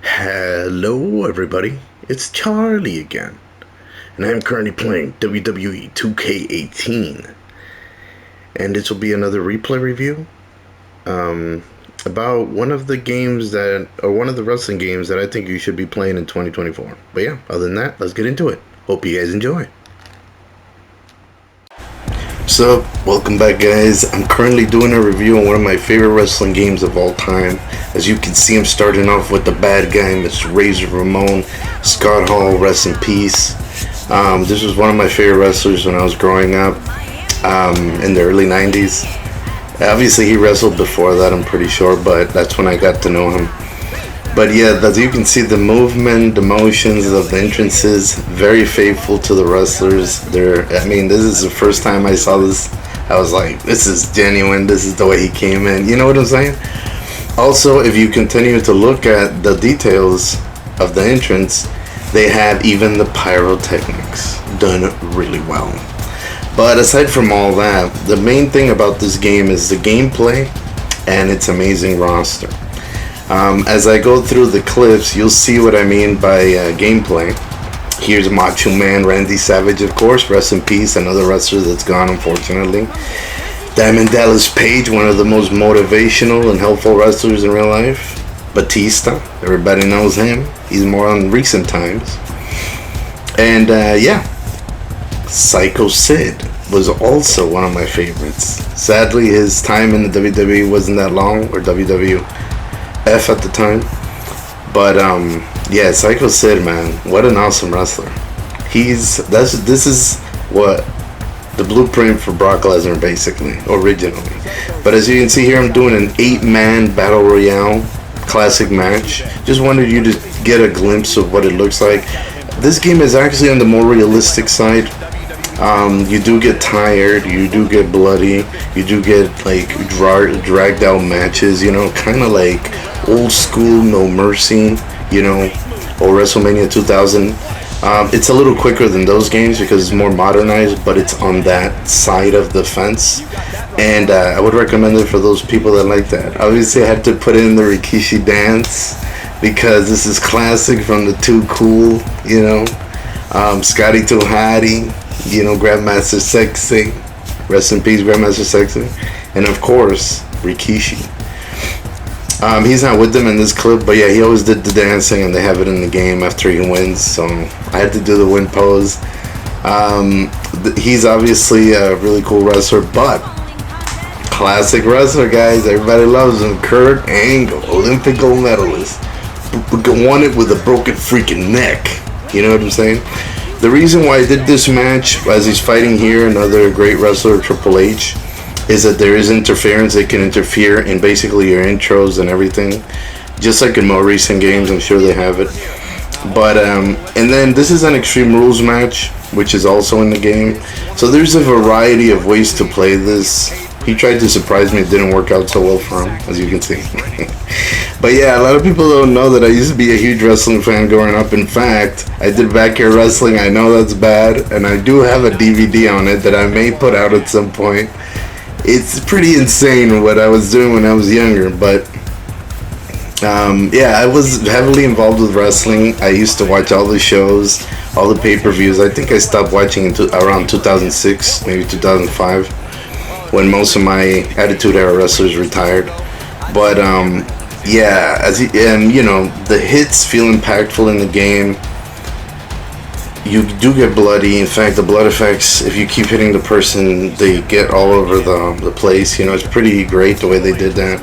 Hello everybody, it's Charlie again, and I'm currently playing WWE 2K18, and this will be another replay review about one of the wrestling games that I think you should be playing in 2024. But yeah, other than that, let's get into it. Hope you guys enjoy. So, welcome back guys. I'm currently doing a review on one of my favorite wrestling games of all time. As you can see, I'm starting off with the bad guy, Mr. Razor Ramon. Scott Hall, rest in peace. This was one of my favorite wrestlers when I was growing up in the early 90s. Obviously he wrestled before that, I'm pretty sure, but that's when I got to know him. But yeah, as you can see, the movement, the motions of the entrances, very faithful to the wrestlers. This is the first time I saw this. I was like, this is genuine. This is the way he came in. You know what I'm saying? Also, if you continue to look at the details of the entrance, they have even the pyrotechnics done really well. But aside from all that, the main thing about this game is the gameplay and its amazing roster. As I go through the clips, you'll see what I mean by gameplay. Here's Macho Man Randy Savage, of course, rest in peace, another wrestler that's gone, unfortunately. Diamond Dallas Page, one of the most motivational and helpful wrestlers in real life. Batista, everybody knows him. He's more on recent times. And Psycho Sid was also one of my favorites. Sadly, his time in the WWE wasn't that long, or WWF at the time. But Psycho Sid, man, what an awesome wrestler. This is what the blueprint for Brock Lesnar, basically, originally. But as you can see here, I'm doing an 8-man battle royale classic match. Just wanted you to get a glimpse of what it looks like. This game is actually on the more realistic side. You do get tired, you do get bloody, you do get like dragged out matches, kind of like old school No Mercy, or WrestleMania 2000. It's a little quicker than those games because it's more modernized, but it's on that side of the fence. And I would recommend it for those people that like that. Obviously, I had to put in the Rikishi dance because this is classic from the Too Cool, Scotty Too Hotty, Grandmaster Sexy, rest in peace Grandmaster Sexy, and of course Rikishi. He's not with them in this clip, but yeah, he always did the dancing, and they have it in the game after he wins, so I had to do the win pose. He's obviously a really cool wrestler, but classic wrestler, guys. Everybody loves him. Kurt Angle, Olympic gold medalist, won it with a broken freaking neck. You know what I'm saying? The reason why I did this match, as he's fighting here, another great wrestler, Triple H, is that there is interference. They can interfere in basically your intros and everything, just like in more recent games. I'm sure they have it. But and then this is an Extreme Rules match, which is also in the game. So there's a variety of ways to play this. He tried to surprise me. It didn't work out so well for him, as you can see. But yeah, a lot of people don't know that I used to be a huge wrestling fan growing up. In fact, I did backyard wrestling. I know that's bad, and I do have a DVD on it that I may put out at some point. It's pretty insane what I was doing when I was younger, but I was heavily involved with wrestling. I used to watch all the shows, all the pay-per-views. I think I stopped watching around 2006, maybe 2005, when most of my Attitude Era wrestlers retired. But the hits feel impactful in the game. You do get bloody. In fact, the blood effects, if you keep hitting the person, they get all over the place. It's pretty great the way they did that.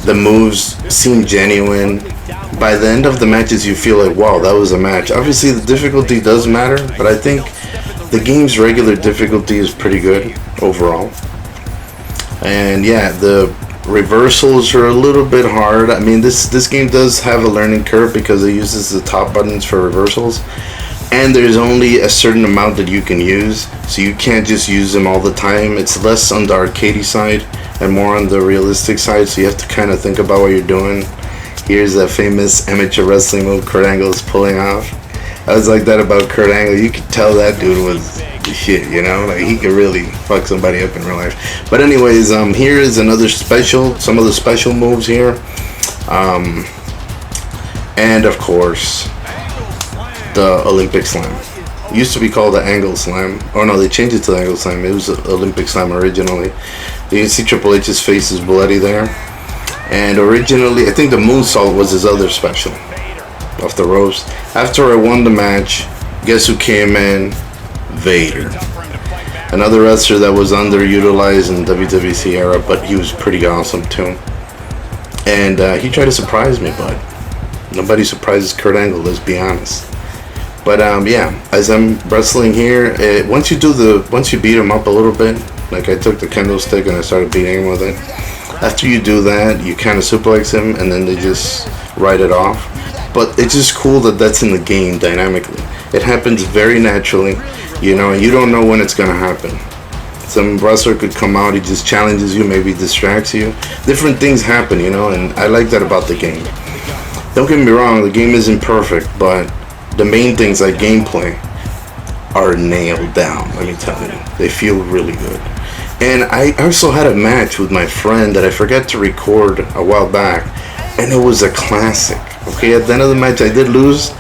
The moves seem genuine. By the end of the matches, you feel like, wow, that was a match. Obviously, the difficulty does matter, but I think the game's regular difficulty is pretty good overall. And yeah, the reversals are a little bit hard. I mean, this game does have a learning curve because it uses the top buttons for reversals. And there's only a certain amount that you can use, so you can't just use them all the time. It's less on the arcadey side and more on the realistic side, so you have to kind of think about what you're doing. Here's a famous amateur wrestling move Kurt Angle is pulling off. I was like that about Kurt Angle. You could tell that dude was the shit, you know, like he could really fuck somebody up in real life. But anyways, here is another special, some of the special moves here, and of course the Olympic Slam. It used to be called the Angle Slam. Oh no, they changed it to the Angle Slam. It was the Olympic Slam originally. You can see Triple H's face is bloody there. And originally, I think the moonsault was his other special off the ropes. After I won the match, guess who came in? Vader. Another wrestler that was underutilized in the WWC era, but he was pretty awesome too. And he tried to surprise me, but nobody surprises Kurt Angle, let's be honest. But yeah, as I'm wrestling here, once you beat him up a little bit, like I took the kendo stick and I started beating him with it. After you do that, you kind of suplex him and then they just write it off. But it's just cool that that's in the game dynamically. It happens very naturally, you know, and you don't know when it's gonna happen. Some wrestler could come out, he just challenges you, maybe distracts you. Different things happen, you know, and I like that about the game. Don't get me wrong, the game isn't perfect, but the main things like gameplay are nailed down, let me tell you. They feel really good. And I also had a match with my friend that I forgot to record a while back, and it was a classic. Okay, at the end of the match I did lose,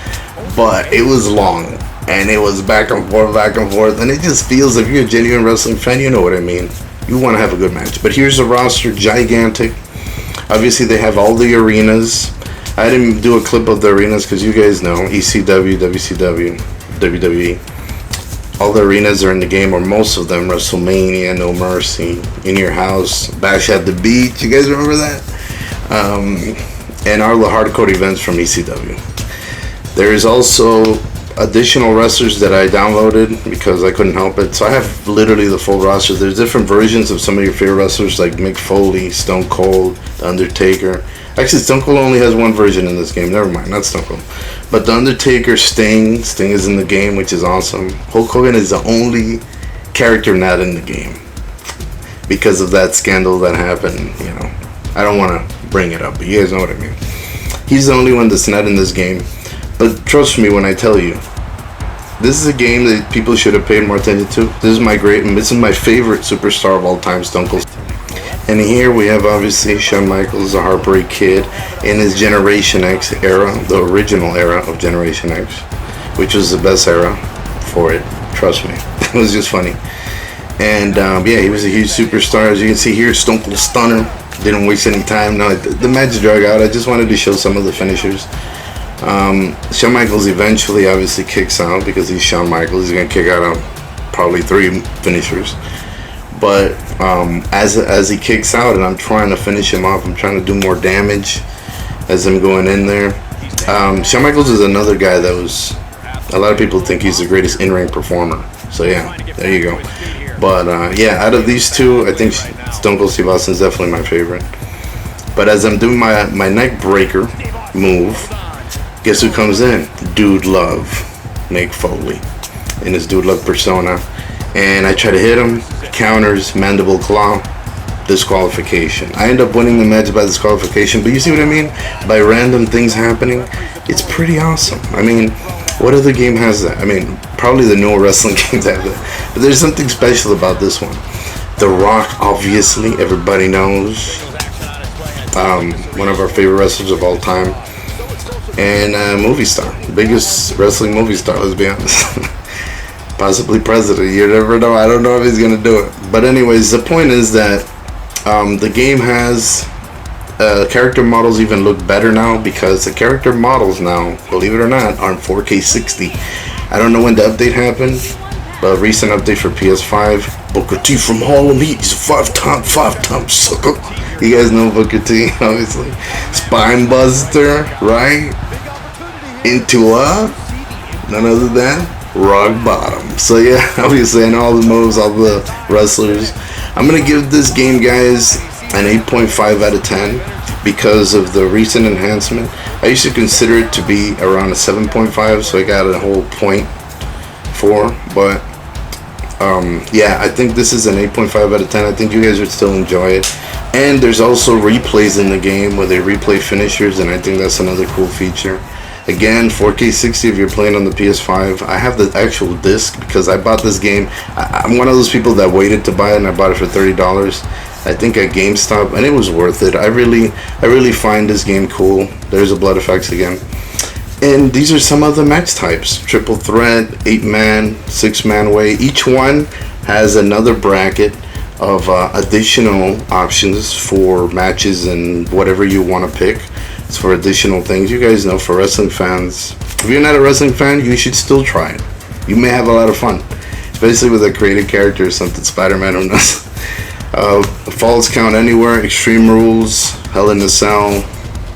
but it was long, and it was back and forth, and it just feels, if you're a genuine wrestling fan, you know what I mean. You want to have a good match. But here's the roster, gigantic. Obviously they have all the arenas. I didn't do a clip of the arenas because you guys know, ECW, WCW, WWE. All the arenas are in the game, or most of them. WrestleMania, No Mercy, In Your House, Bash at the Beach. You guys remember that? And all the hardcore events from ECW. There is also additional wrestlers that I downloaded because I couldn't help it. So I have literally the full roster. There's different versions of some of your favorite wrestlers like Mick Foley, Stone Cold, The Undertaker. Actually, Stone Cold only has one version in this game. Never mind, not Stone Cold. But The Undertaker, Sting is in the game, which is awesome. Hulk Hogan is the only character not in the game because of that scandal that happened, you know. I don't want to bring it up, but you guys know what I mean. He's the only one that's not in this game. But trust me when I tell you, this is a game that people should have paid more attention to. This is my favorite superstar of all time, Stone Cold. And here we have obviously Shawn Michaels, the Heartbreak Kid, in his Generation X era, the original era of Generation X, which was the best era for it. Trust me, it was just funny. And yeah, he was a huge superstar. As you can see here, Stone Cold Stunner. Didn't waste any time. No, the match drug out. I just wanted to show some of the finishers. Shawn Michaels eventually obviously kicks out because he's Shawn Michaels. He's gonna kick out probably 3 finishers. But as he kicks out and I'm trying to finish him off, I'm trying to do more damage as I'm going in there. Shawn Michaels is another guy that was, a lot of people think he's the greatest in-ring performer. So yeah, there you go. But yeah, out of these two, I think Stone Cold Steve Austin is definitely my favorite. But as I'm doing my neck breaker move, guess who comes in? Dude Love, Mick Foley, in his Dude Love persona. And I try to hit him, counters, mandible claw, disqualification. I end up winning the match by disqualification, but you see what I mean? By random things happening, it's pretty awesome. I mean, what other game has that? I mean, probably the newer wrestling games have that, but there's something special about this one. The Rock, obviously, everybody knows. One of our favorite wrestlers of all time. And movie star, biggest wrestling movie star, let's be honest. Possibly president, you never know. I don't know if he's gonna do it, but anyways, the point is that the game has character models even look better now, because the character models now, believe it or not, are in 4K 60. I don't know when the update happened, but a recent update for PS5. Booker T from Harlem Heat, he's a 5-time sucker. You guys know Booker T, obviously. Spine Buster, right? Into none other than Rock Bottom. So yeah, obviously I know all the moves, all the wrestlers. I'm gonna give this game, guys, an 8.5 out of 10 because of the recent enhancement. I used to consider it to be around a 7.5, so I got a whole 0.4. But yeah, I think this is an 8.5 out of 10. I think you guys would still enjoy it. And there's also replays in the game where they replay finishers, and I think that's another cool feature. Again, 4K 60 if you're playing on the PS5. I have the actual disc because I bought this game. I'm one of those people that waited to buy it, and I bought it for $30. I think at GameStop, and it was worth it. I really find this game cool. There's the blood effects again. And these are some of the match types: triple threat, 8-man, 6-man way. Each one has another bracket of additional options for matches and whatever you want to pick. It's for additional things. You guys know, for wrestling fans, if you're not a wrestling fan, you should still try it. You may have a lot of fun, especially with a created character or something, Spider-Man or nothing. Falls count anywhere, extreme rules, Hell in a Cell.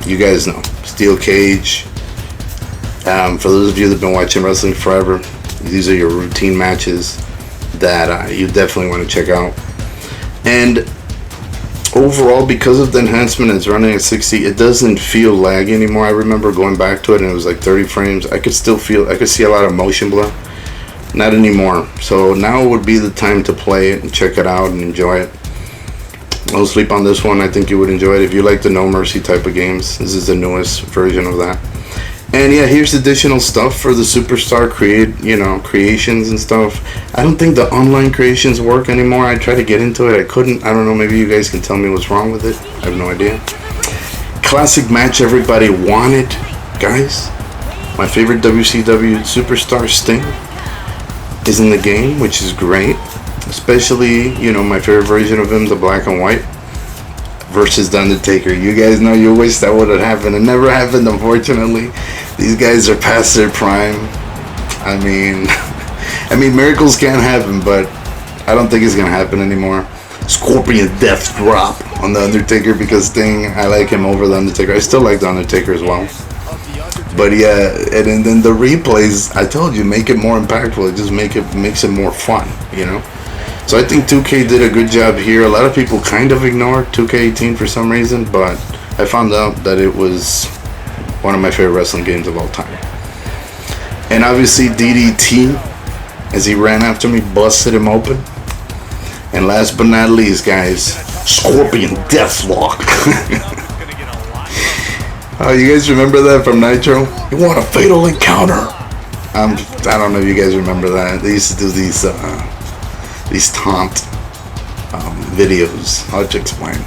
You guys know, steel cage. For those of you that have been watching wrestling forever, these are your routine matches that you definitely want to check out. And overall, because of the enhancement, it's running at 60. It doesn't feel laggy anymore. I remember going back to it and it was like 30 frames. I could see a lot of motion blur. Not anymore. So now would be the time to play it and check it out and enjoy it. No sleep on this one. I think you would enjoy it if you like the No Mercy type of games. This is the newest version of that. And yeah, here's additional stuff for the Superstar creations and stuff. I don't think the online creations work anymore. I tried to get into it, I couldn't. I don't know, maybe you guys can tell me what's wrong with it. I have no idea. Classic match everybody wanted, guys. My favorite WCW Superstar, Sting, is in the game, which is great. Especially, my favorite version of him, the black and white, versus The Undertaker. You guys know you wish that would have happened. It never happened, unfortunately. These guys are past their prime. I mean, miracles can happen, but I don't think it's gonna happen anymore. Scorpion Death Drop on The Undertaker, because Sting, I like him over The Undertaker. I still like The Undertaker as well. But yeah, and then the replays, I told you, make it more impactful. It just makes it more fun, So I think 2K did a good job here. A lot of people kind of ignore 2K18 for some reason, but I found out that it was one of my favorite wrestling games of all time. And obviously DDT, as he ran after me, busted him open. And last but not least, guys, Scorpion Deathlock. Oh, you guys remember that from Nitro? You want a fatal encounter? I don't know if you guys remember that. They used to do these taunt videos. I'll just explain.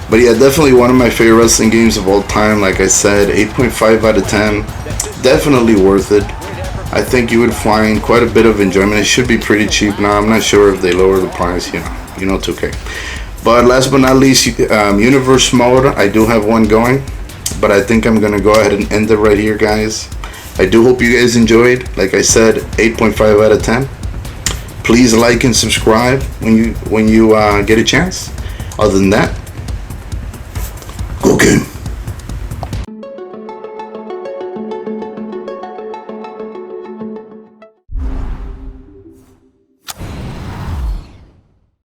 But yeah, definitely one of my favorite wrestling games of all time. Like I said, 8.5 out of 10. Definitely worth it. I think you would find quite a bit of enjoyment. It should be pretty cheap now. I'm not sure if they lower the price, 2K. But last but not least, Universe Mode. I do have one going, but I think I'm gonna go ahead and end it right here, guys. I do hope you guys enjoyed. Like I said, 8.5 out of 10. Please like and subscribe when you get a chance. Other than that,